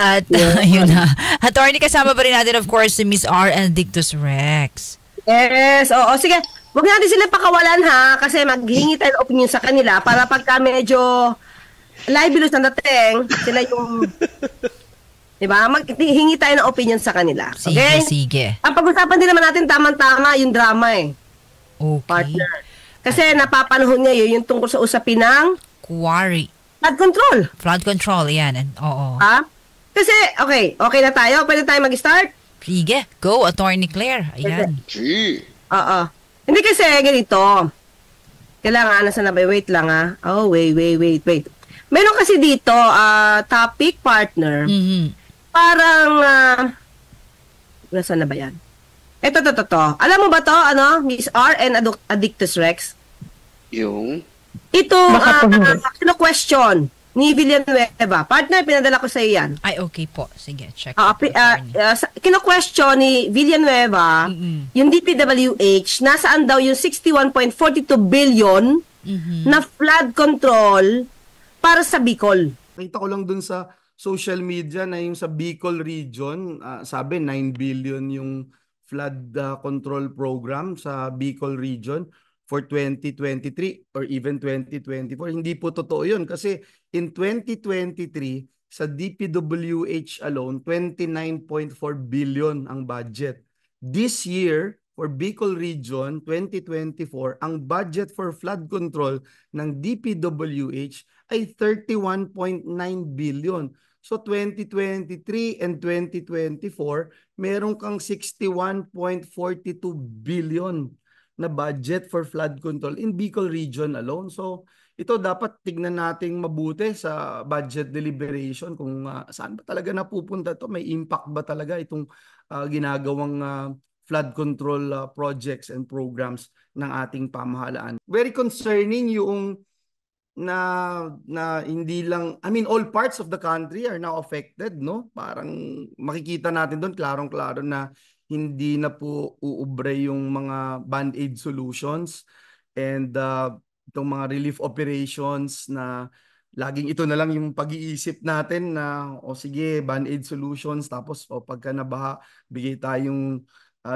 At yun na. Attorney, kasama pa rin natin of course si Miss R and Dictus Rex. Yes, oo. Sige, huwag natin sila pakawalan ha, kasi maghingi tayo ng opinion sa kanila para pagka medyo libelous na dating, sila yung, diba, maghingi tayo ng opinion sa kanila. Okay? Sige. Ang pag-usapan din naman natin tamang-tama yung drama eh. Okay. Partner. Kasi napapanahon ngayon yung tungkol sa usapin ng Quarry. flood control. Flood control, yan. Oo. Ha? Kasi, okay na tayo. Pwede tayo mag-start? Sige, go, Attorney Claire. Ayan. Oo. Hindi kasi ganito. Kailangan, nasa na ba? Wait lang ha. Oh, wait. Meron kasi dito, topic partner. Parang, nasa na ba yan? Ito. Alam mo ba to, Miss R and Addictus Rex? Yung? Itong, question ni Villanueva. Partner, pinadala ko sa iyo yan. Ay, okay po. Sige, check. Kino-question ni Villanueva, yung DPWH, nasaan daw yung 61.42 billion na flood control para sa Bicol. Nakita ko lang dun sa social media na yung sa Bicol region, sabi 9 billion yung flood control program sa Bicol region for 2023 or even 2024. Hindi po totoo yun kasi in 2023, sa DPWH alone, 29.4 billion ang budget. This year, for Bicol Region 2024, ang budget for flood control ng DPWH ay 31.9 billion. So 2023 and 2024, meron kang 61.42 billion na budget for flood control in Bicol Region alone. So ito dapat tignan nating mabuti sa budget deliberation kung saan ba talaga napupunta ito. May impact ba talaga itong ginagawang flood control projects and programs ng ating pamahalaan. Very concerning yung na hindi lang, I mean all parts of the country are now affected, no? Parang makikita natin doon klarong-klaro na hindi na po uubre yung mga band-aid solutions and itong mga relief operations na laging ito na lang yung pag-iisip natin na sige, band-aid solutions, tapos pagka nabaha, bigay tayong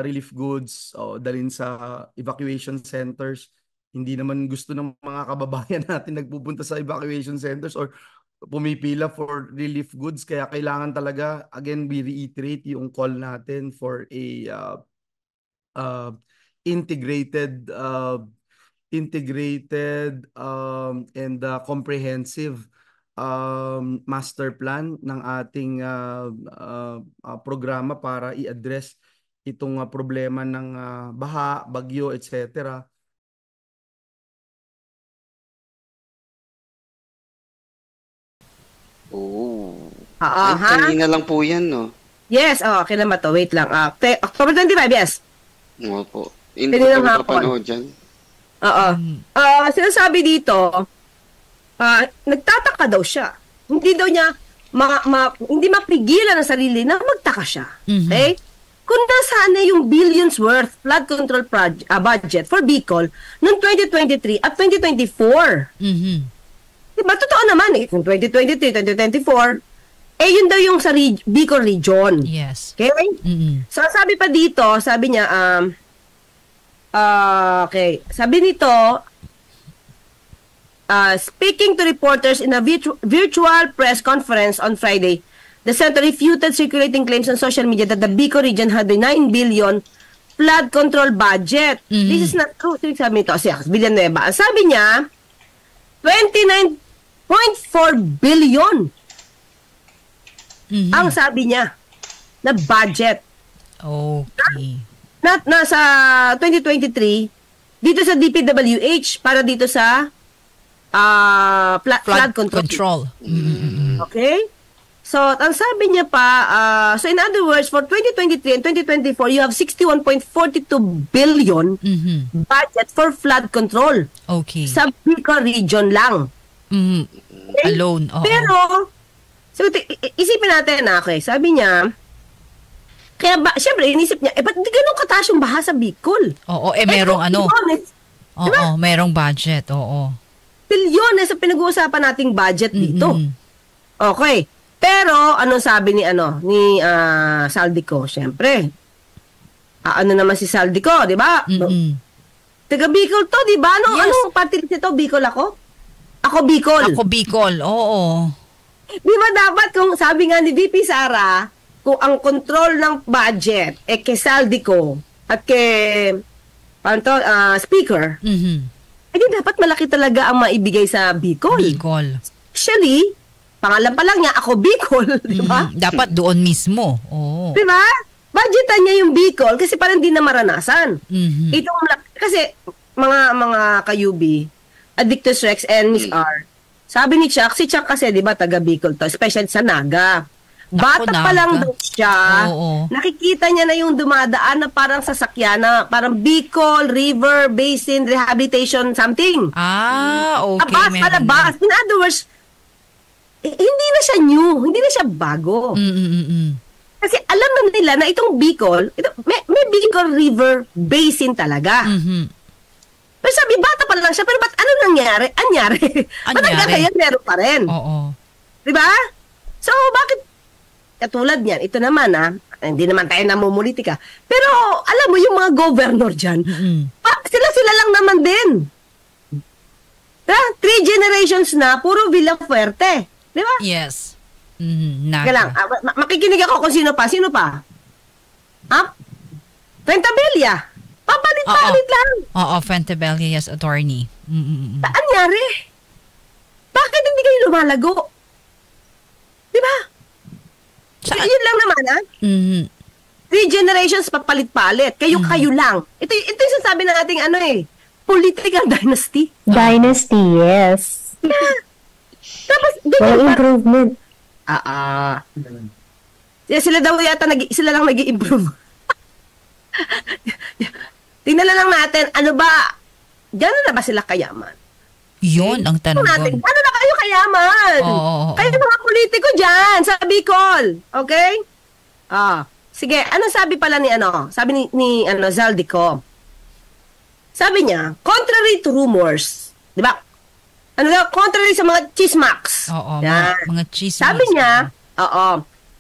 relief goods o dalhin sa evacuation centers. Hindi naman gusto ng mga kababayan natin nagpupunta sa evacuation centers or pumipila for relief goods, kaya kailangan talaga, again, we reiterate yung call natin for a integrated and comprehensive master plan ng ating programa para i-address itong problema ng baha, bagyo, etc. Ay, na lang po yan, no? Yes, kailan ba to? Wait lang. October 25, yes. Oo po. Hindi ko pa napapanood dyan. Sinasabi dito, nagtataka daw siya. Hindi daw niya hindi mapigilan ang sarili na magtaka siya. Okay? Kung nasaan yung billions worth flood control budget for Bicol noong 2023 at 2024. Diba? Totoo naman eh. Kung 2023, 2024, yun daw yung sa Bicol region. Yes. Okay? So, sabi pa dito, sabi niya, okay. Sabi nito, speaking to reporters in a virtual press conference on Friday, the center refuted circulating claims on social media that the Bicol region had a 9 billion flood control budget. This is not true. Sabi nito, Villanueva. Sabi niya, 29.4 billion ang sabi niya na budget. Okay. Nasa 2023 dito sa DPWH para dito sa flood control. Okay? So, ang sabi niya pa, so in other words, for 2023 and 2024, you have 61.42 billion budget for flood control. Okay. Sa Bicol region lang. Okay? Alone. Pero, so, isipin natin, okay, sabi niya, kaya siyempre, inisip niya, ba't di ganun kataas yung baha sa Bicol? Merong merong budget, Bilyones sa pinag-uusapan nating budget dito. Okay. Pero, anong sabi ni Saldico? Siyempre, ano naman si Saldico, di ba? Taga Bicol to, di ba? Anong party list ito? Bicol ako? Ako Bicol, oo. Di ba dapat kung sabi nga ni VP Sara, kung ang control ng budget kay Saldico at kay speaker, di dapat malaki talaga ang maibigay sa Bicol. Actually, pangalan pa lang niya, ako Bicol, di ba? Dapat doon mismo. Oh. Di ba? Budgetan niya yung Bicol kasi parang hindi na maranasan. Kasi mga kayubi, Addictus Rex and Miss R, sabi ni Chuck, si Chuck kasi di ba taga Bicol to, especially sa Naga. Bata pa lang daw siya, nakikita niya na yung dumadaan na parang sasakyan na parang Bicol River Basin Rehabilitation something. Okay. Palabas. In other words, hindi na siya new, hindi na siya bago. Kasi alam na nila na itong Bicol, may Bicol River Basin talaga. Pero sabi, bata pa lang siya, pero ba't ano nangyari? Ba't hanggang kaya meron pa rin? Diba? So, bakit? Katulad niyan, ito naman hindi naman tayo namumulitika. Pero, alam mo, yung mga governor dyan, sila lang naman din. 3 generations na, puro Villafuerte. Di ba? Yes. Lang, makikinig ako kung sino pa. Fuentabella. Papalit-palit lang. Fuentabella, yes, attorney. Saan nyari? Bakit hindi kayo lumalago? Di ba? Yun lang naman, 3 generations papalit-palit. Kayo lang. Ito yung sasabi ng ating political dynasty. Dynasty, yes. Tapos, improvement. Sila daw yata, sila lang nag-i-improve. Tingnan lang natin, gano'n na ba sila kayaman? Yun ang tanong natin, ano na kayo kayaman? Kayo mga politiko dyan, sa Bicol. Okay? Sige, ano sabi pala sabi ni Zaldico? Sabi niya, contrary to rumors, di ba? Contrary sa mga chismaks. Mga chismaks. Sabi niya,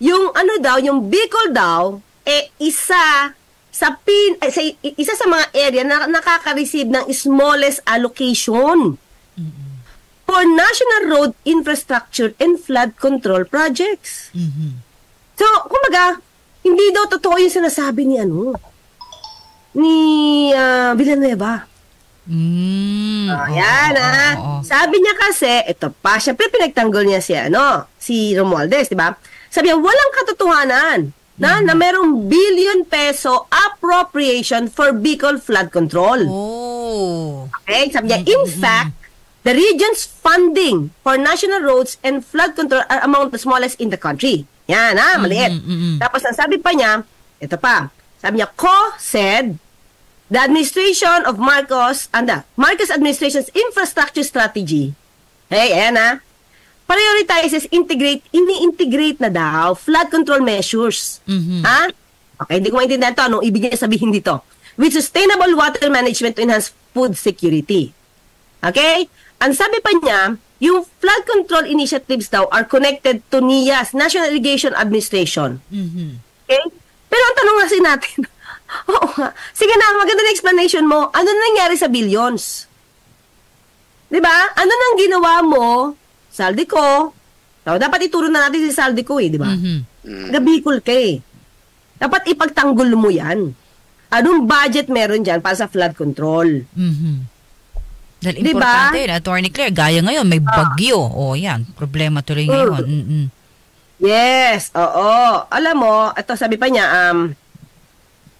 yung yung Bicol daw, isa sa mga area na nakaka-receive ng smallest allocation for national road infrastructure and flood control projects. So, kumbaga, hindi daw totoo yung sinasabi ni Villanueva. Sabi niya kasi, ito pa, syempre pinagtanggol niya si Romualdez, di ba? Sabi niya, walang katotohanan na merong billion peso appropriation for Bicol flood control. Okay? Sabi niya, in fact, the region's funding for national roads and flood control are among the smallest in the country. Yan, maliit. Tapos, ang sabi pa niya, ito pa, sabi niya, said, the administration of Marcos administration's infrastructure strategy, prioritizes ini-integrate na daw flood control measures. Okay, hindi ko maintindihan ito. Anong ibig niya sabihin dito? With sustainable water management to enhance food security. Okay? Ang sabi pa niya, yung flood control initiatives daw are connected to NIAS, National Irrigation Administration. Okay? Pero ang tanong kasi natin, sige na, maganda na explanation mo, ano nangyari sa billions? Diba? Ano nang ginawa mo, Saldico? Dapat ituro na natin si Saldico diba? Gabicol ka Dapat ipagtanggol mo yan. Anong budget meron dyan para sa flood control? Dahil importante yun, Attorney Claire, gaya ngayon, may bagyo. Yan, problema tuloy ngayon. Yes, oo. Alam mo, ito sabi pa niya,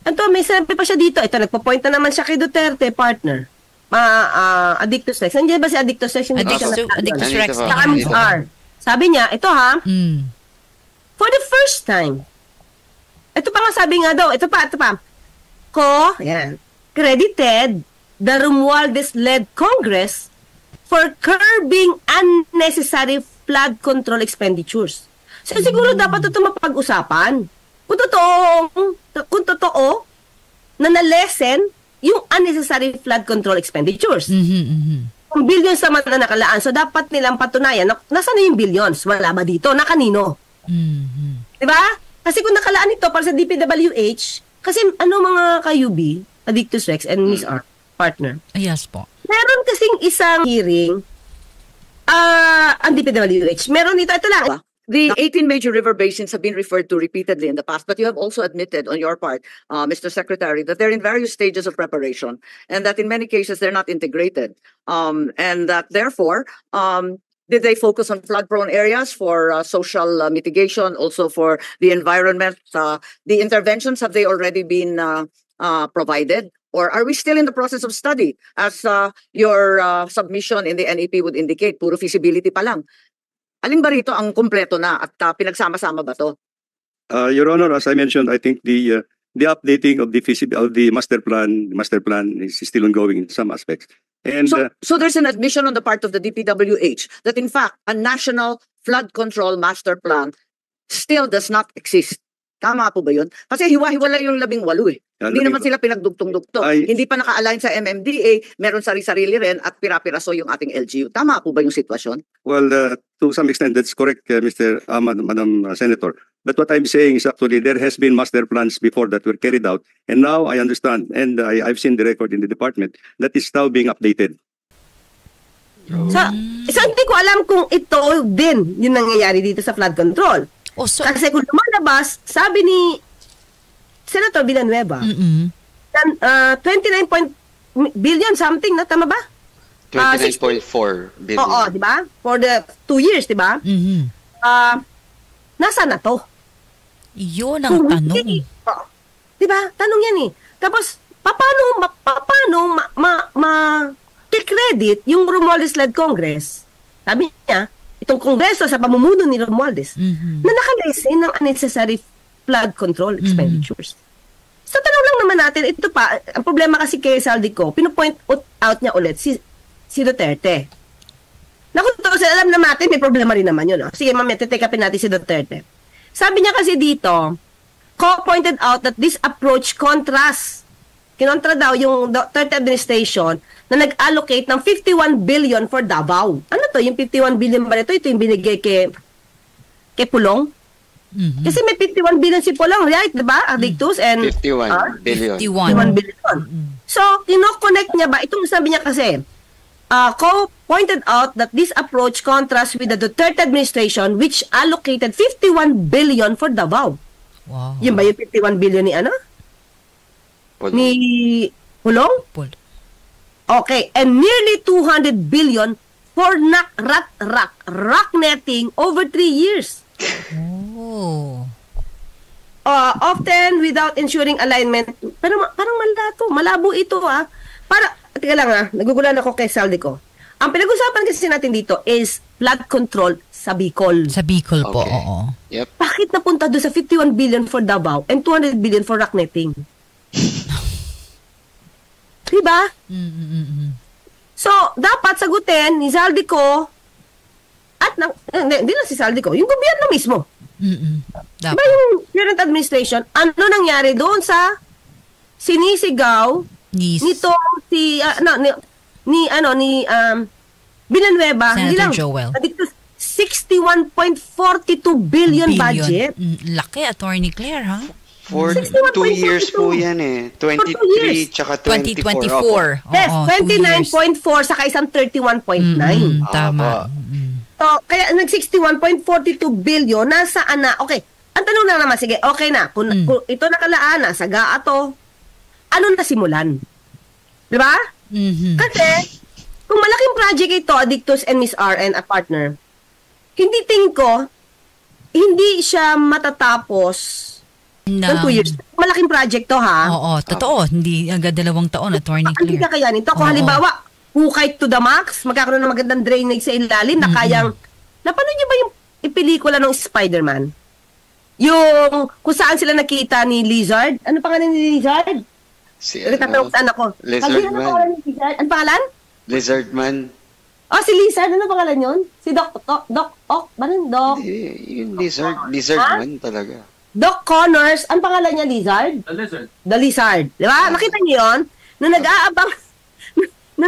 may sabi pa siya dito, ito, nagpo-point na naman siya kay Duterte, partner. Addictus Rex. Nandiyan ba si Addictus Rex? Addictus Rex. Sabi niya, ito for the first time, ito pa nga sabi nga daw, ito pa, credited the Romualdez-led Congress for curbing unnecessary flood control expenditures. So siguro dapat ito mapag-usapan. Kung totoo, na na-lessen yung unnecessary flood control expenditures. Kung billions naman na nakalaan, so dapat nilang patunayan, nasaan na yung billions? Wala ba dito? Na kanino? Diba? Kasi kung nakalaan ito para sa DPWH, kasi mga ka-UB, Addictus Rex and Miss R, partner. Yes po. Meron kasing isang hearing, ang DPWH. Meron ito lang. The 18 major river basins have been referred to repeatedly in the past, but you have also admitted on your part, Mr. Secretary, that they're in various stages of preparation and that in many cases they're not integrated. And that therefore, did they focus on flood-prone areas for social mitigation, also for the environment? The interventions, have they already been provided? Or are we still in the process of study? As your submission in the NEP would indicate, puro feasibility pa lang. Alin ba rito ang kumpleto na at pinagsama-sama ba to? Your Honor, as I mentioned, I think the updating of the master plan is still ongoing in some aspects. And so there's an admission on the part of the DPWH that in fact a national flood control master plan still does not exist. Tama po ba yun? Kasi hiwa-hiwala yung 18 eh. Hindi naman sila pinagdugtong-dugtong. Hindi pa naka-align sa MMDA, meron sarili-sarili rin at pira-piraso yung ating LGU. Tama po ba yung sitwasyon? Well, to some extent, that's correct, Madam Senator. But what I'm saying is actually there has been master plans before that were carried out. And now I understand, and I've seen the record in the department, that is now being updated. So hindi ko alam kung ito din yung nangyayari dito sa flood control. Kasi kung lumalabas, sabi ni Senator Villanueva, 29 billion something, na tama ba? 29.4 billion. Oo, di ba? For the 2 years, di ba? Nasa na to? Yun ang tanong. Di ba? Tanong yan eh. Tapos, paano ma-credit yung Romualdez-led Congress? Sabi niya, itong Kongreso sa pamumuno ni Romualdez, na nakalasin ng unnecessary flood control expenditures. So, tanong lang naman natin, ito pa, ang problema kasi kay Saldico, pinopoint out niya ulit si Duterte. Naku, alam na natin, may problema rin naman yun. Sige, mamaya, take upin natin si Duterte. Sabi niya kasi dito, pointed out that this approach kinontra daw yung Duterte administration na nag-allocate ng 51 billion for Davao. Ano to? Yung 51 billion ba ito? Ito yung binigay kay Pulong? Kasi may 51 billion si Pulong, right? Diba? Addictus and 51 billion. 51 billion. So, kinoconnect niya ba? Itong sabi niya kasi, pointed out that this approach contrasts with the Duterte administration which allocated 51 billion for Davao. Wow. Yun ba yung 51 billion ni ano? Ni Pulong? Okay, and nearly 200 billion for rock netting over 3 years. Oh. Often without ensuring alignment. Pero parang malabo ito teka lang nagugulan ako kay Saldico. Ang pinag-usapan kasi natin dito is flood control sa Bicol. Sa Bicol po, Okay. oo. Yep. Bakit napunta doon sa 51 billion for Davao and 200 billion for rock netting? Diba? So, dapat sagutin ni Saldico at hindi lang si Saldico, yung gobyerno mismo. Dapat. Diba yung current administration, ano nangyari doon sa sinisigaw nito si Villanueva, hindi lang Joel. 61.42 billion budget. Laki, Attorney Claire, ha? For 2 years po yan eh. 23 tsaka 24. 2024. Yes, Oo, 29.4 saka isang 31.9. Tama. So, kaya nag-61.42 billion, nasaan na? Okay, ang tanong na naman, sige, okay na. Kung ito nakalaan na, saga to, ano nasimulan? Diba? Kasi, kung malaking project ito, Addictus and Miss R and a partner, hindi tingin ko, hindi siya matatapos ng 2 years. Malaking project to, ha? Oo, totoo. Hindi agad 2 taon, Attorney Hindi Claire. ka kaya nito. Kung halimbawa, hukay to the max, magkakaroon ng magandang drainage sa ilalim na kayang, napanood niyo ba yung pelikula ng Spider-Man? Yung, kung saan sila nakita ni Lizard? Ano pangalan ni Lizard? Tatanong ako. Lizardman. Ano pangalan? Lizardman. Si Lizard. Ano pangalan yun? Si Doc. Yung Lizardman talaga. Doc Connors. Ang pangalan niya, Lizard? The Lizard. Di ba? Nakita niyo yun? Nung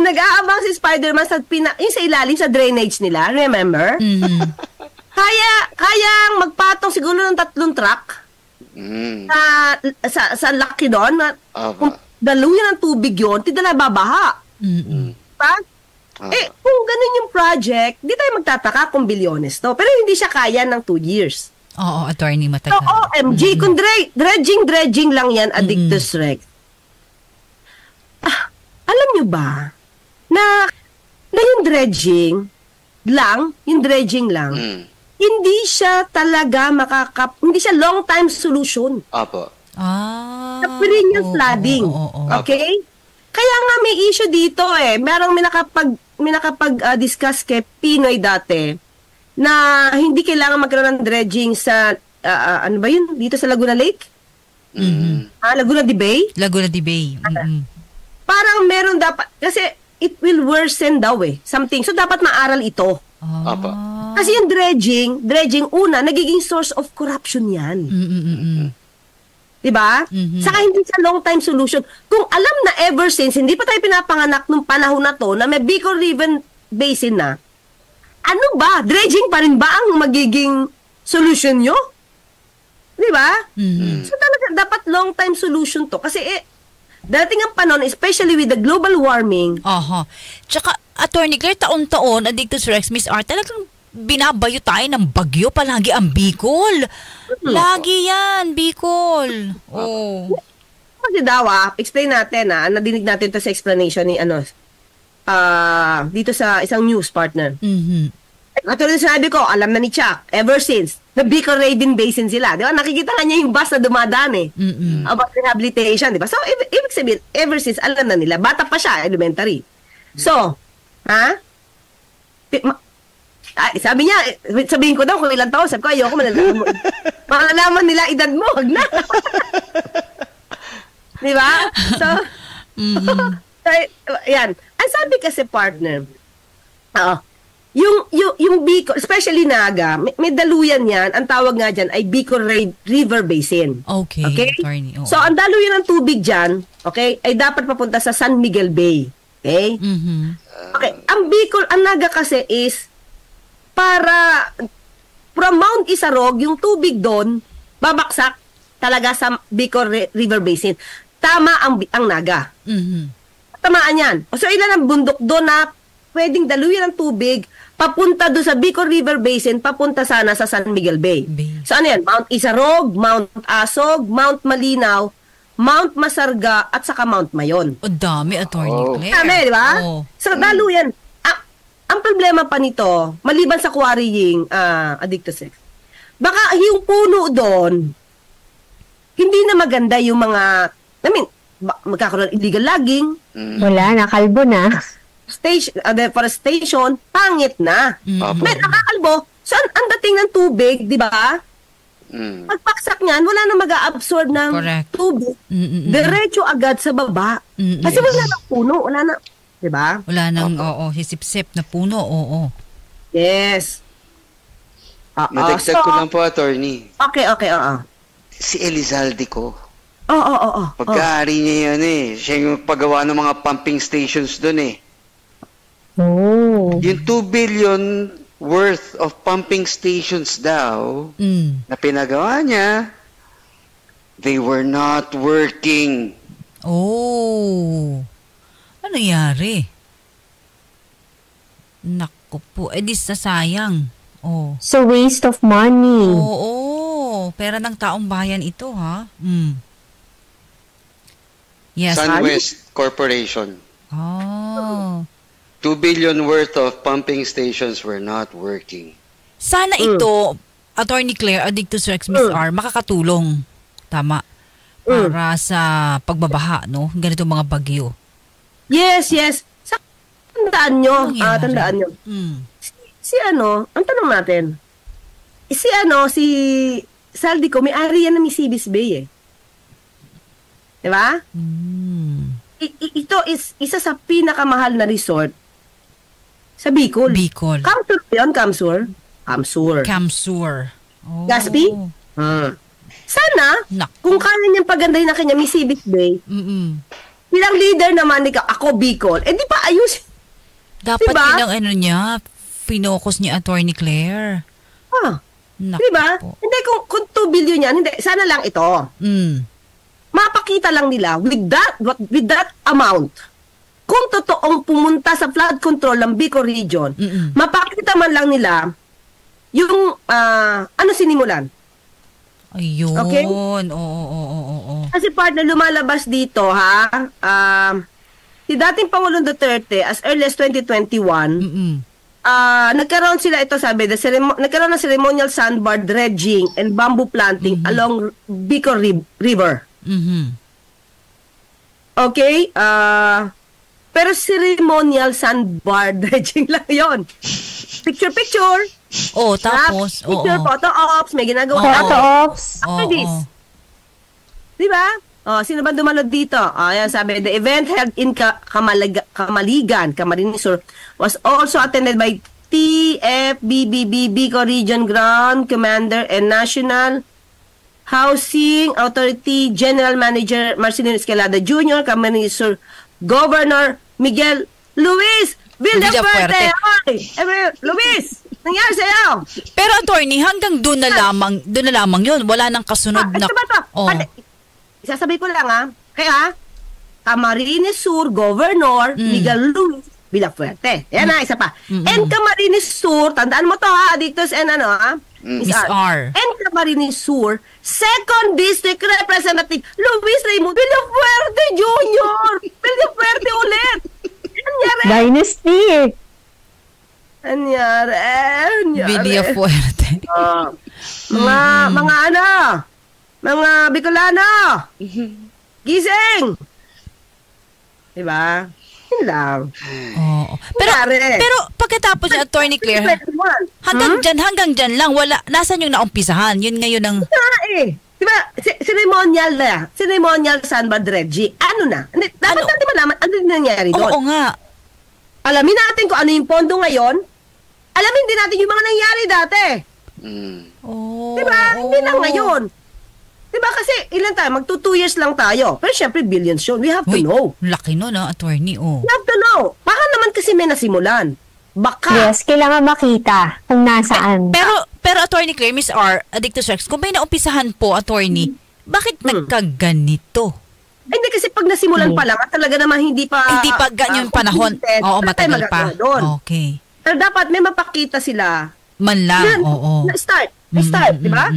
nag-aabang si Spider-Man yung sa ilalim sa drainage nila, remember? kayang magpatong siguro ng 3 truck sa laki doon. Kung daluyan ng tubig yun, hindi na babaha. Diba? Kung ganun yung project, di tayo magtataka kung bilyones to. Pero hindi siya kaya ng 2 years. Oo, attorney, matagal. So, OMG, kung dredging lang yan, Addictus Rex. Alam nyo ba, na yung dredging lang, hindi siya talaga hindi siya long-time solution. Apo. Sa perennial flooding. Okay? Kaya nga may issue dito Merong minakapag-discuss kay Pinoy dati na hindi kailangan magkaroon ng dredging sa, ano ba yun? Dito sa Laguna Lake? Laguna de Bay? Laguna de Bay. Parang meron dapat, kasi it will worsen daw something. So dapat maaral ito. Apo. Kasi yung dredging una, nagiging source of corruption yan. Diba? Saka hindi sa long-time solution. Kung alam na ever since, hindi pa tayo pinapanganak nung panahon na to, na may Bicol River Basin na, ano ba? Dredging pa rin ba ang magiging solution nyo? Diba? So talaga, dapat long-time solution to. Kasi dating ang panahon, especially with the global warming. Tsaka, Attorney Claire, taon-taon, Addictus Rex, Miss R, talagang binabayo tayo ng bagyo palagi ang Bicol. Lagi yan, Bicol. Kasi daw explain natin nadinig natin to sa explanation ni dito sa isang news partner. Katulad sinabi ko, alam na ni Chuck, ever since, the Bicol Raven Basin sila. Di ba? Nakikita nga niya yung bus na dumadaan about rehabilitation, di ba? So, ibig sabihin, ever since, alam na nila. Bata pa siya, elementary. So, sabi niya, sabihin ko daw kung ilang taon, sabi ko, ayoko malalaman nila edad mo, wag na. Di ba? So, yan. Ang sabi kasi partner, yung Bicol, especially Naga, may daluyan yan, ang tawag nga dyan ay Bicol River Basin. Okay? So, ang daluyan ng tubig dyan, ay dapat papunta sa San Miguel Bay. Okay? Okay, ang Bicol, ang Naga kasi is, para from Mount Isarog, yung tubig doon, babaksak talaga sa Bicol River Basin. Tama ang Naga. Tamaan yan. So, ilan ang bundok doon na pwedeng daluyan ng tubig, papunta doon sa Bicol River Basin, papunta sana sa San Miguel Bay. So, ano yan? Mount Isarog, Mount Asog, Mount Malinaw, Mount Masarga, at saka Mount Mayon. Dami, Attorney Claire. Dami, di ba? So, daluyan. Ang problema pa nito, maliban sa quarrying, Addictus Rex, baka yung puno doon, hindi na maganda yung mga, magkakaroon illegal logging. Wala, nakalbo na. Deforestation, pangit na. May nakakalbo, so ang dating ng tubig, di ba? Pagpaksak niyan, wala na mag-a-absorb ng tubig. Diretso agad sa baba. Kasi wala na puno, wala na. Diba? Wala nang, sisip-sip na puno, Yes. Madagdag ko lang po, Attorney. Okay, Si Elizalde ko. Pagkaari niya yan Siya yung paggawa ng mga pumping stations doon Yung 2 billion worth of pumping stations daw na pinagawa niya, they were not working. Ano nangyari? Naku po, di sayang. So waste of money. Pera ng taong bayan ito, ha? Yes. SunWest Corporation. 2 billion worth of pumping stations were not working. Sana ito, Attorney Claire, Addictus Rex, Miss R, makakatulong. Tama. Para sa pagbabaha, no? Ganito mga bagyo. Yes. Tandaan nyo. Ang tanong natin, si Saldico, may ari yan ng Misibis Bay Diba? Ito is isa sa pinakamahal na resort sa Bicol. Camsur yun, Camsur. Gaspi? Sana, kung kaya niyang pagandahin na kanya Misibis Bay, bilang leader naman, ako Bicol, di pa ayos. Dapat bilang finokus niya, Attorney Claire. Naku Di ba? po. Hindi, kung 2 billion yan, hindi, sana lang ito. Mapakita lang nila with that amount, kung totoong pumunta sa flood control ng Bicol Region, mapakita man lang nila yung ano sinimulan. Ayun. Okay? Oo. Kasi partner, lumalabas dito, ha? Si dating Pangulong Duterte, as early as 2021, nagkaroon sila, ito sabi, nagkaroon ng ceremonial sandbar dredging and bamboo planting along Bicol River. Okay? Pero ceremonial sandbar dredging lang yon. Picture. Tapos. Picture, photo ops, may ginagawa. Photo ops. After this. Diba? Sino ba dumalod dito? Ayan, sabi, the event held in Kamaligan, Camarines Sur, was also attended by TFBBB Bicol Region Ground Commander and National Housing Authority General Manager Marcelino Escalada Jr., Camarines Sur, Governor Miguel Luis Villafuerte. Luis, nangyari sa'yo? Pero attorney, hanggang doon na lamang yun. Wala nang kasunod na... Isasabi ko lang Kaya, Camarines Sur, Governor Miguel Luis Villafuerte. Yan isa pa. And Camarines Sur, tandaan mo to Addictus and Miss R. And Camarines Sur, 2nd District Representative Luis Raymond Villafuerte Jr. Villafuerte ulit. Anyari. Dynasty. Anyari. Villafuerte. Mga Bicolano. Gising. Diba? Yun lang. Pero pagkatapos yung Attorney Claire, hanggang dyan lang, nasan yung naumpisahan? Yun ngayon ang... Diba, ceremonial sandbar dredging. Ano na? Dapat natin malaman ano yung nangyari doon. Oo nga. Alamin natin kung ano yung pondo ngayon. Alamin din natin yung mga nangyari dati. Diba? Hindi lang ngayon. Diba kasi ilan tayo? Magto 2 years lang tayo. Pero syempre billions yun. We have to know. Laki no, attorney. We have to know. Baka naman kasi may nasimulan. Baka. Yes, kailangan makita kung nasaan. Pero attorney Claire, Miss R, Addictus Rex, kung may naumpisahan po, attorney, bakit nagkaganito? Hindi kasi pag nasimulan pa lang at talaga naman hindi pa ganyan panahon. Oo, matagal pa. Okay. Pero dapat may mapakita sila. Man lang, Start, di ba?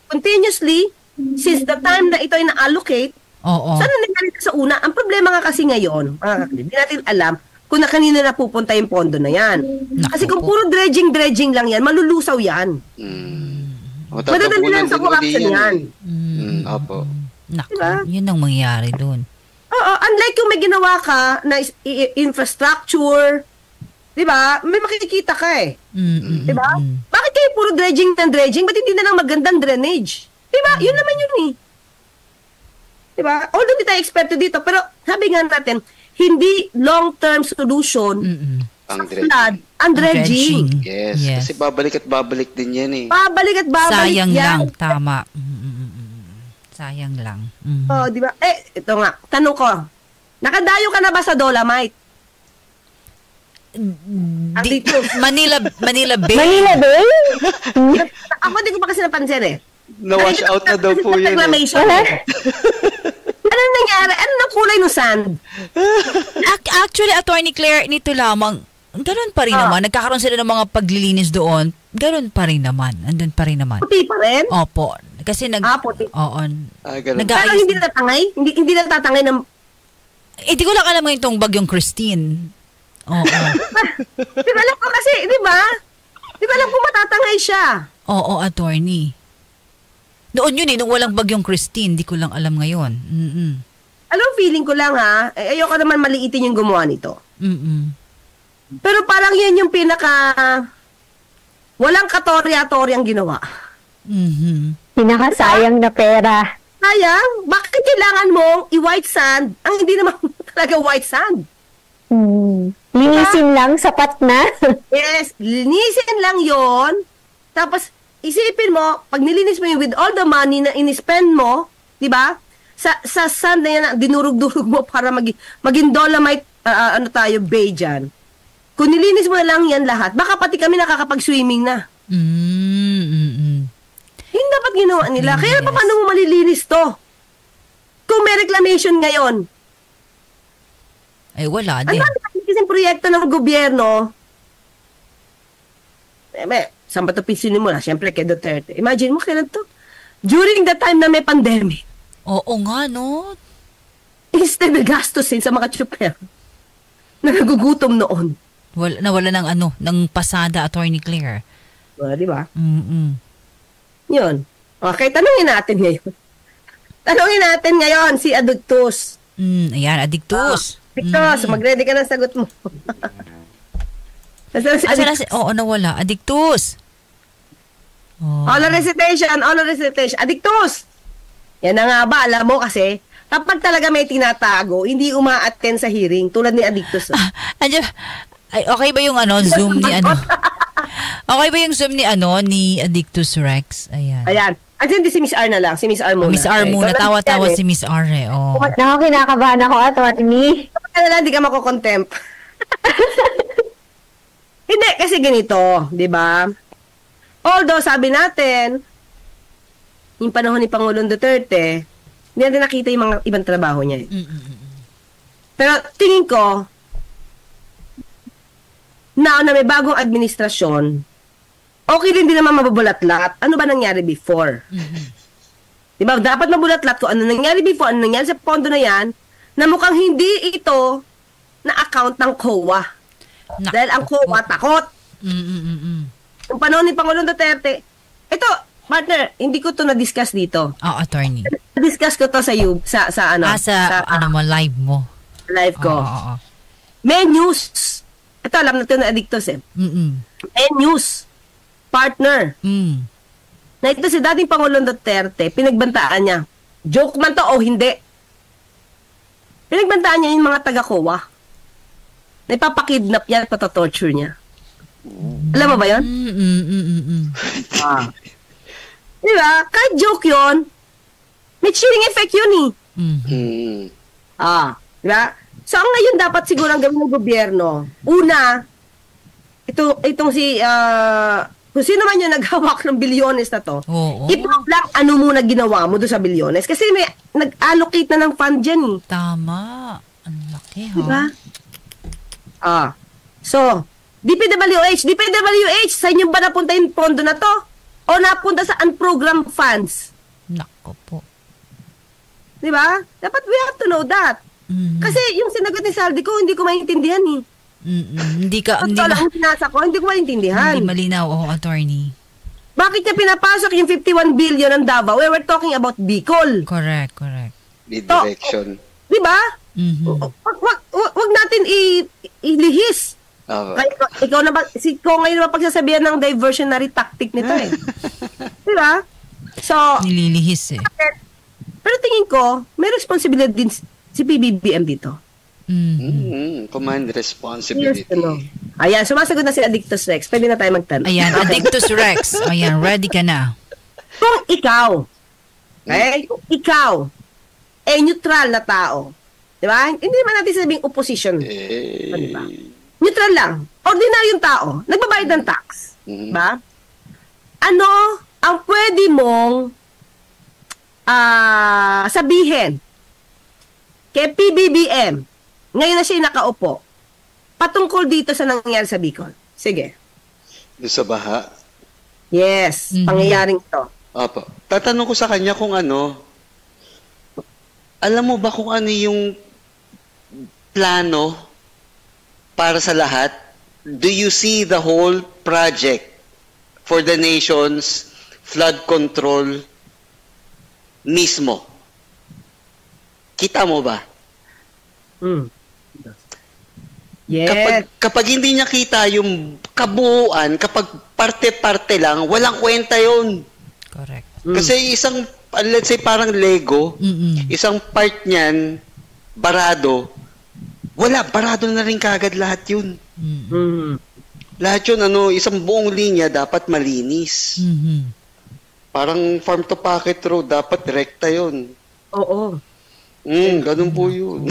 Continuously, since the time na ito ay na-allocate, saan nangyari sa una? Ang problema nga kasi ngayon, hindi natin alam kung na kanina napupunta yung pondo na yan. Kasi kung puro dredging lang yan, malulusaw yan. Madadali lang sa corruption yan. Opo. Naku, yun ang mangyari doon. Unlike yung may ginawa ka na infrastructure, di ba? May makikita ka di ba? Bakit kayo puro dredging? Ba't hindi na lang magandang drainage? Di ba? Yun naman yun Di ba? Although di tayo eksperto dito, pero sabi nga natin, hindi long-term solution sa flood ang dredging. Yes. Kasi babalik at babalik din yan Babalik at babalik Sayang yan. lang, tama. Sayang lang. Di ba? Ito nga, tanong ko, nakadayo ka na ba sa Dolomite? Manila Bay? Manila Bay? Ako di ko pa kasi napansin Na-wash out na daw po yun. Ano nangyari? Ano na kulay no sand? Actually, Attorney Claire, nito lamang, ganun pa rin naman. Nagkakaroon sila ng mga paglilinis doon. Ganun pa rin naman. Andun pa rin naman. Puti pa rin? Opo. Kasi puti. Oo. Pero hindi natatangay? Hindi natatangay ng... Di ko lang alam ngayon itong bagyong Christine. Oo. Di ba alam ko kasi, di ba? Di ba alam ko matatangay siya? Oo, attorney. Noon yun nung walang bagyong Christine, di ko lang alam ngayon. Alam, feeling ko lang ayoko naman maliitin yung gumawa nito. Pero parang yan yung walang katorya-toryang ginawa. Pinakasayang na pera. Sayang? Bakit kailangan mong i-white sand ang hindi naman talaga white sand? Linisin lang, sapat na. Yes, linisin lang yon. Tapos, isipin mo, pag nilinis mo yun with all the money na in-spend mo, di ba? Sa sand na yan, dinurug-durug mo para maging Dolomite, bay dyan. Kung nilinis mo na lang yan lahat, baka pati kami nakakapag-swimming na. Yung dapat ginawa nila. Kaya Yes. paano mo malilinis to? Kung may reclamation ngayon, Ay, wala ang din. dami kasing proyekto ng gobyerno, saan ba ito pisinimula? Siyempre, kay Duterte. Imagine mo, kailan to? During the time na may pandemic, Oo nga, no? instead na gastusin sa mga tsuper na nagugutom noon. Nawala ng ng pasada, Attorney Claire. Di ba? Mm-mm. Yun. Okay, tanungin natin ngayon. Tanungin natin ngayon si Adictus. Ayan, Adictus. Adictus, mag-ready ka ng sagot mo. Nasaan si Adictus? Oo, nawala. Adictus. Oh. All recitation. Adictus! Yan na nga ba, alam mo kasi, kapag talaga may tinatago, hindi uma-attend sa hearing, tulad ni Adictus. Okay ba yung Zoom ni Okay ba yung Zoom ni Adictus Rex? Ayan. Hindi si Miss R na lang. Si Miss R muna. Miss R muna. Tawa-tawa si Miss R eh. Oh. Naku, kinakabahan ako, Atty. Hindi ka makukontempt. Hindi, kasi ganito, di ba? Although, sabi natin, yung panahon ni Pangulong Duterte, hindi natin nakita yung mga ibang trabaho niya. Pero tingin ko, na may bagong administrasyon, okay rin din naman mabubulat-lat. Ano ba nangyari before? Diba? Dapat mabulat-lat ko ano nangyari before, ano nangyari sa pondo na yan, na mukhang hindi ito na account ng COA. Dahil ang COA takot. Yung panahon ni Pangulong Duterte, ito, partner, hindi ko to na-discuss dito. Attorney. Na-discuss ko to sa live mo. Live ko. May news. Ito, alam na ito na Adictus eh. May news. Partner. Na ito si dating Pangulong Duterte, pinagbantaan niya. Joke man to o hindi. Pinagbantaan niya yung mga taga-COA. Na ipapakidnap niya at patatorture niya. Alam mo ba yun? Diba? Kahit joke yun, may chilling effect yun eh. Diba? So, ang ngayon dapat siguro ang gawin ng gobyerno, una, itong si, kung sino man yung naghawak ng bilyones na to, i-prove lang ano muna ginawa mo doon sa bilyones. Kasi may nag-allocate na ng fund dyan eh. Tama. Ang laki, ha? Diba? So, DPWH, sa inyo ba napunta yung pondo na to? O napunta sa unprogrammed funds? Nako po. Diba? Dapat we have to know that. Kasi yung sinagot ni Saldi ko, hindi ko maintindihan eh. Hindi ko maintindihan. Hindi malinaw, attorney. Bakit niya pinapasok yung 51 billion ng Davao? We were talking about Bicol. Correct. Redirection. Diba? Wag natin ilihis. Ikaw na ba, ngayon na pagsasabihan ng diversionary tactic nito eh. Diba? So, nililihis eh. Pero tingin ko, may responsibility din si PBBM dito. Command responsibility. Ayan, sumasagot na si Adictus Rex. Pwede na tayo magtanong. Ayan, Adictus Rex. Ayan, ready ka na. Kung ikaw, neutral na tao, di ba? Hindi naman natin sabing opposition. Diba? Neutral lang. Ordinaryong tao. Nagbabayad ng tax. Diba? Ano ang pwede mong sabihin kay PBBM ngayon na siya nakaupo patungkol dito sa nangyayari sa Bicol? Sige. Doon sa baha? Yes. Pangyayaring ito. Opo. Tatanong ko sa kanya kung alam mo ba kung ano yung plano para sa lahat? Do you see the whole project for the nation's flood control mismo? Kita mo ba? Yes. Kapag hindi niya kita yung kabuuan, kapag parte-parte lang, walang kwenta yun. Correct. Kasi isang, let's say parang Lego, isang part niyan, barado, barado na rin kagad lahat yun. Lahat yun, isang buong linya dapat malinis. Parang farm to pocket road, dapat rekta yun. Oo. Ganun po yun.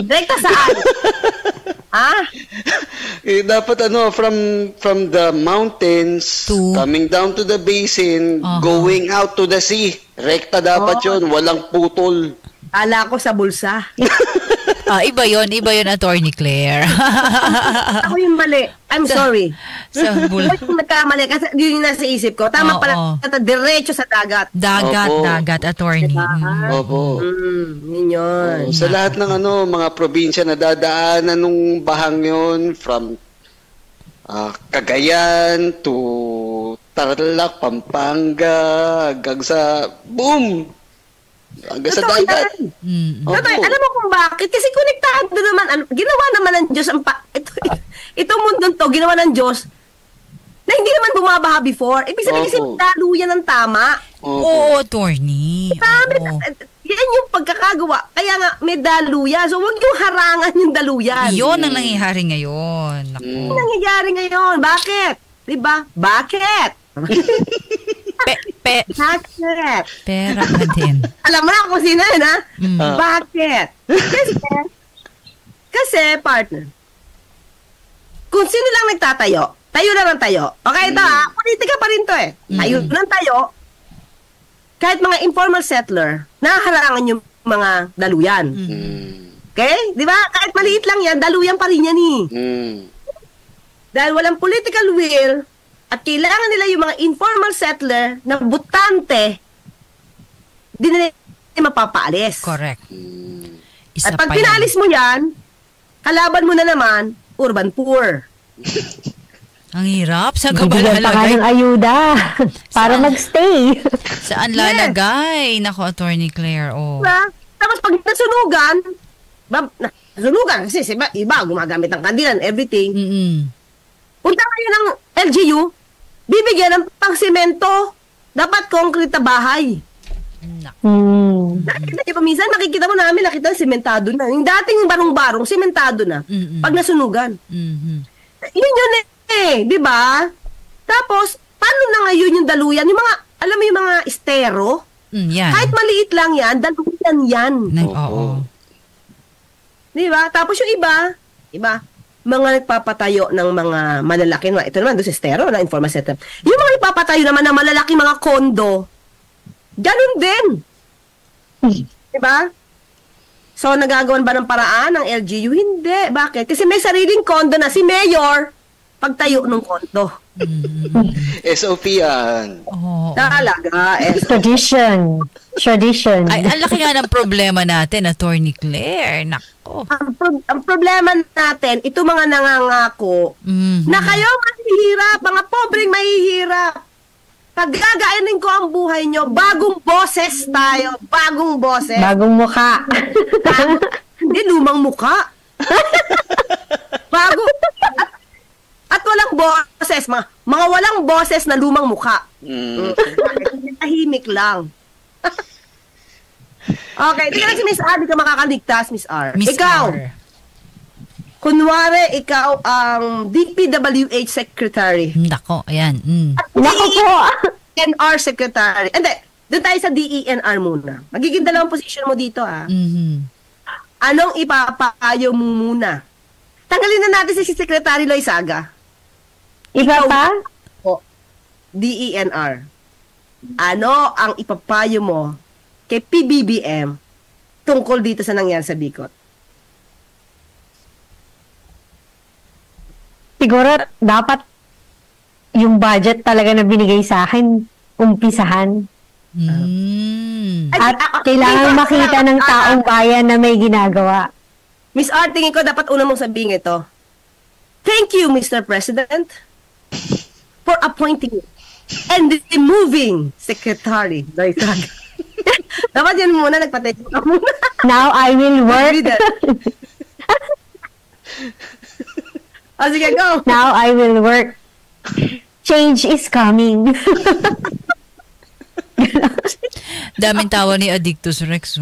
Rekta saan? Dapat from the mountains, coming down to the basin, going out to the sea. Rekta dapat yun, walang putol. Ala ko sa bulsa. Iba yun, Attorney Claire. Ako yung mali. I'm sorry. Ako yung nagkamali kasi yun yung nasa isip ko. Tama pala, diretso sa dagat. Dagat, Attorney. Opo. Yun. Sa lahat ng mga probinsya na dadaanan nung bahang yun, from Cagayan to Tarlac, Pampanga, hanggang sa boom! Hanggang sa dagat. Alam mo kung bakit? Kasi konektado naman, ginawa naman ng Diyos ito mundong to, ginawa ng Diyos na hindi naman bumabaha before. Ibig sabihin kasi daluyan ng tama. Oo, Attorney. Yan yung pagkakagawa. Kaya nga, may daluyan. So, huwag yung harangan yung daluyan. Yun ang nangyayari ngayon. Yun ang nangyayari ngayon. Bakit? Diba? Bakit? Bakit? Pera ka din. Alam mo na kung sino yun, ha? Bakit? Kasi, partner, kung sino lang nagtatayo, tayo na lang tayo. Okay, ito politika pa rin to eh. Tayo lang tayo. Kahit mga informal settler, nahaharangan yung mga daluyan. Okay? Di ba? Kahit maliit lang yan, daluyan pa rin yan eh. Dahil walang political will, at kailangan nila yung mga informal settler na butante, di na nila mapapaalis. Correct. At pag pinaalis mo yan, kalaban mo na naman, urban poor. Ang hirap. Saan ka ba Bibigyan pa nga lalagay? ng ayuda para magstay. Saan lalagay? Nako, Attorney Claire. Diba? Tapos pag nasunugan, kasi iba gumagamit ng kandilan, everything. Punta kayo ng LGU, bibigyan ng pang-semento. Dapat concrete na bahay. Nakikita niyo pa minsan, nakikita mo namin, nakita sementado na. Yung dating barong-barong, sementado na. Pag nasunugan. Yun di ba? Tapos, paano na ngayon yung daluyan? Yung mga, alam mo yung mga estero? Yan. Kahit maliit lang yan, daluyan yan. Oo. Di ba? Tapos yung iba, mga nagpapatayo ng mga malalaki, ito naman, doon sa estero, na informal setup. Yung mga nagpapatayo naman ng malalaki mga kondo, ganun din. Di ba? So, nagagawan ba ng paraan ng LGU? Hindi. Bakit? Kasi may sariling kondo na si Mayor pagtayo ng kondo. SOP yan. Talaga. Tradition. Ay, ang laki nga ng problema natin, Attorney Claire. Nako. Ang problema natin, ito mga nangangako, na kayo mahihirap, mga pobreng mahihirap. Paggagainin ko ang buhay nyo, bagong boses tayo. Bagong boses. Bagong mukha. Hindi, lumang mukha. Bago. At walang boses. Mga walang boses na lumang mukha. Tahimik lang. Okay, di ka si Miss R, di ka makakaligtas, Miss R. Miss ikaw, R. Kunwari, ikaw ang DPWH Secretary. Nako, ayan. Nako po. DENR Secretary. Hindi, doon tayo sa DENR muna. Magiging dalawang position mo dito, Anong ipapayo mo muna? Tanggalin na natin si Secretary Loizaga. Iba pa? DENR. Ano ang ipapayo mo kay PBBM tungkol dito sa nangyari sa Bicol? Siguro dapat yung budget talaga na binigay sa akin, umpisahan. At kailangan makita ng taong bayan na may ginagawa. Miss R, tingin ko dapat una mong sabihin ito. Thank you, Mr. President, for appointing and removing Secretary Loizaga. Dapat yan muna, nagpatay ka muna. Now I will work. Sige, go. Now I will work. Change is coming. Daming tawa ni Addictus Rex.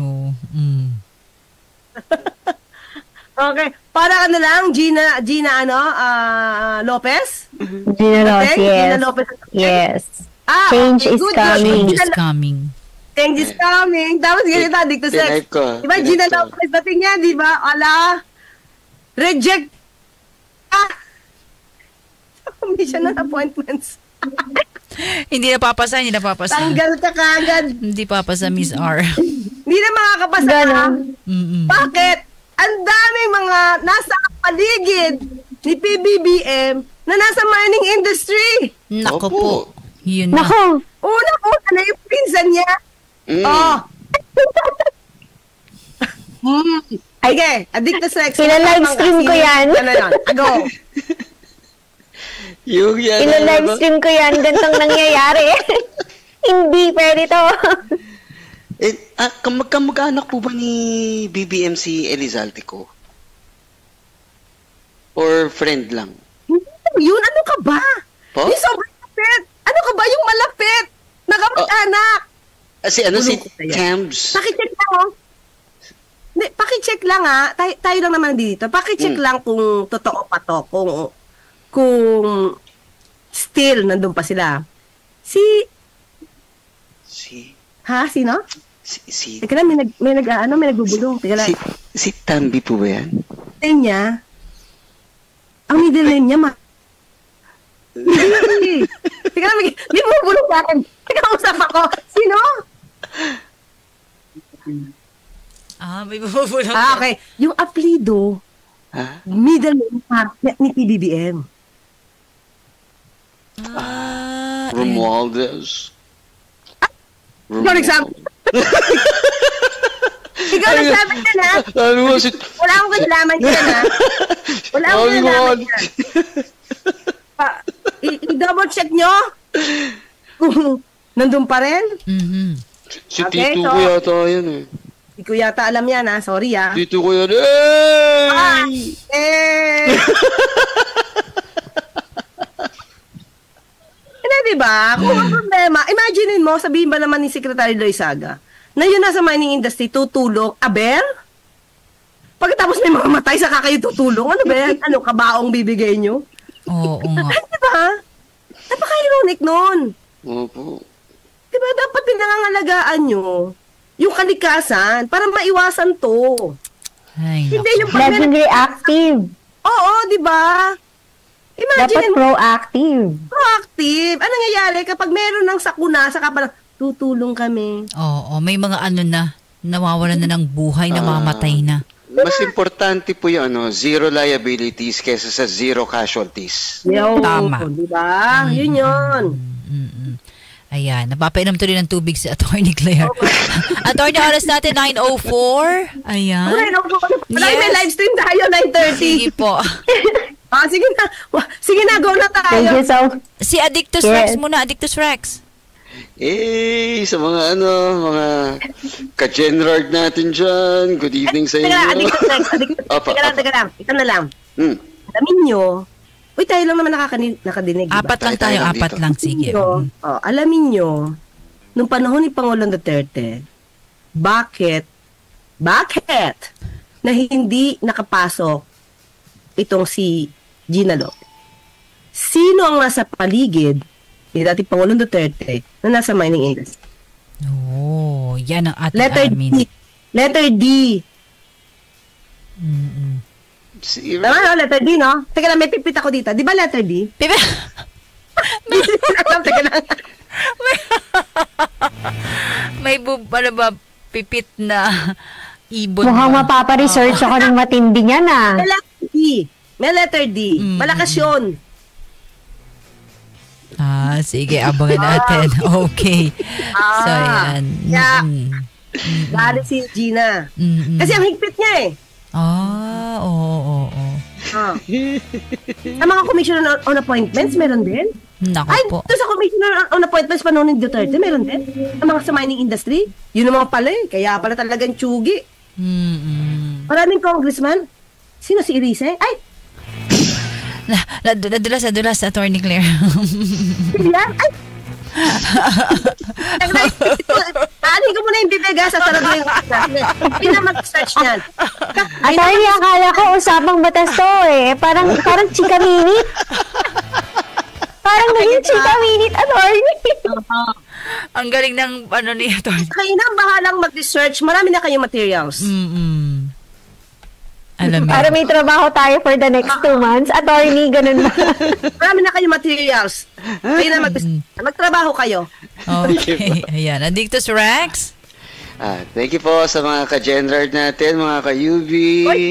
Okay. Para ano lang, Gina Lopez? Gina Lopez, yes. Gina Lopez. Yes. Change is coming. Change is coming. Change is coming. Tapos ganito, Addictus Rex. Diba, Gina Lopez, dating niya, diba? Ala, reject Commission on appointments. Hindi napapasa. Tanggal ka kagad. Hindi papasa, Miss R. Hindi na makakapasa ka. Bakit? Ang daming mga nasa paligid ni PBBM na nasa mining industry. Nako po. Yun na. Nako. Una na yung pinsan niya. Okay, addicted sex. Ila-live stream ko yan. Go. Yung yan. Ila-live stream ko yan. Gantong nangyayari. Hindi pwede to. Kamag-anak po ba ni BBM si Elizalde ko? Or friend lang? Yun, ano ka ba? Po? Yung sobrang lapit. Ano ka ba yung malapit? Nakamag-anak. Si Tams. Pakicheck lang, oh. Hindi, pakicheck lang, ha. Tayo lang naman dito. Pakicheck lang kung totoo pa to. Kung still nandun pa sila. Ha? Sino? Teka lang, may nagbubulong. Teka lang. Si Tambi po ba yan? Name niya, ang middle name niya, Teka lang, may bubulong sa akin. Teka, usap ako. Sino? May bubulong. Okay. Yung apelido, middle name ni PBBM. Romualdez. Ikaw nagsabi. Ikaw nagsabi ka na. Wala akong kasalaman ka na. Wala akong kasalaman ka. I-double check nyo. Nandun pa rin? Si Tito ko yata yan eh. Hindi ko yata alam yan ha. Sorry ha. Tito ko yan. Diba? Kung ang problema, imaginein mo, sabihin ba naman ni Secretary Loizaga na yun nasa mining industry, tutulong, aber? Pagkatapos may mamamatay, saka kayo tutulong, ano ba yan? Ano, kabaong bibigay nyo? Oo nga. Diba? Napaka-ironic nun. Opo. Diba, dapat pinangangalagaan nyo yung kalikasan para maiwasan to. Hindi yung legendary active. Oo, diba? Dapat proactive. Proactive. Ano nangyayari kapag meron ng sakuna, saka parang tutulong kami. Oo, may mga nawawalan na ng buhay, namamatay na. Mas importante po yung zero liabilities kaysa sa zero casualties. Tama. Diba? Yun yun. Ayan, napapainom tuloy ng tubig si Attorney Claire. Attorney, oras natin, 9:04. Ayan. Yes. May live stream tayo, 9:30. Sige po. Sige na. Sige na, go na tayo. Thank you so. Si Addictus Rex muna, Addictus Rex. Sa mga mga ka-Generard natin dyan. Good evening sa inyo. Addictus Rex. Teka lang. Ito na lang. Alamin nyo, tayo lang naman nakadinig. Apat lang tayo, apat lang. Sige. Alamin nyo, nung panahon ni Pangulong Duterte, bakit na hindi nakapasok itong si Gina Lopez? Sino ang nasa paligid ni dating Pangulong Duterte na nasa mining industry? Yan ang ating amin. Letter D. Tama no? Letter D, no? Teka lang, may pipit ako dito. Di ba letter D? Pipit? Teka lang. May pipit na ibon. Mukhang mapapa-research ako ng matindi niya na. May letter D. Malakas yun. Sige, abangan natin. Okay. So, yan. Dali si Gina. Kasi ang higpit niya eh. Oo. Sa mga commissioner on appointments, meron din. Naku po. Ito sa commissioner on appointments pa noon ni Duterte, meron din. Sa mga sa mining industry, yun naman pala eh. Kaya pala talagang tsugi. Maraming congressman. Sino si Irise? Ay! Nadulas, Attorney Claire. Yan? Ay! Aanin ko muna yung bibig sa sarado yung hindi na mag-search yan. Attorney, akala ko usapang batas to eh. Parang chika minute. Parang naging chika minute, Attorney. Ang galing ng ni Attorney. Kayo na bahalang mag-research. Marami na kayong materials. Alam mo. Para may trabaho tayo for the next 2 months. Attorney, ganun ba? Marami na kayong materials. Kayo na magtrabaho kayo. Okay. Ayan. Addictus Rex? Thank you po sa mga ka-Genard natin, mga ka-UV,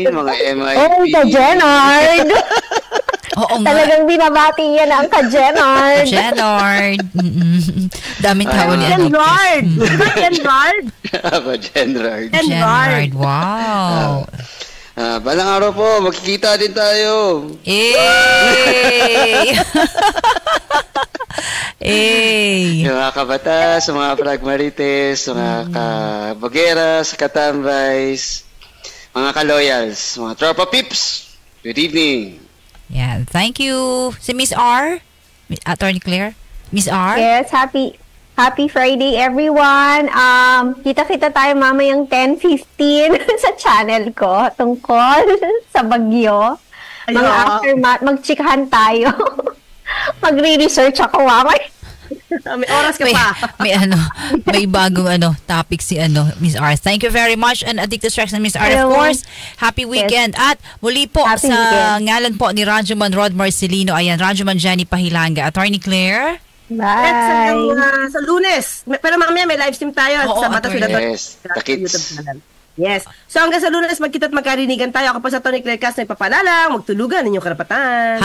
mga MIP. Oh, ka-Genard! Oo nga. Talagang binabati yan ang ka-Genard. Genard. Daming tao ni Genard! Genard! Ka-Genard. Genard. Wow. Balang araw po, magkikita din tayo. Yung mga kabatas, mga pragmarites, mga kabageras, katambays, mga kaloyals, mga tropa pips. Good evening. Yeah, thank you. Si Miss R? Attorney Claire? Miss R? Yes, happy Friday, everyone. Kita-kita tayo mamayang 10:15 sa channel ko tungkol sa bagyo. Mga aftermath, magchikahan tayo. Magre-research ako, mamay. May oras ka pa. May bagong topic si Miss R. Thank you very much, and Addictus Rex and Miss R. Of course, happy weekend. Yes. At muli po happy sa weekend. Ngalan po ni Radyoman Rod Marcelino, ayan, Radyoman Jenny Pahilanga, Attorney Claire. Bye. Sa Lunes. Pero mamaya may live stream tayo sa Batas with Attorney. Yes, the kids. Yes. So hanggang sa Lunes, magkita at magkarinigan tayo. Ako pa sa Attorney Claire Cas, nagpapalala, magtulugan, inyong karapatan.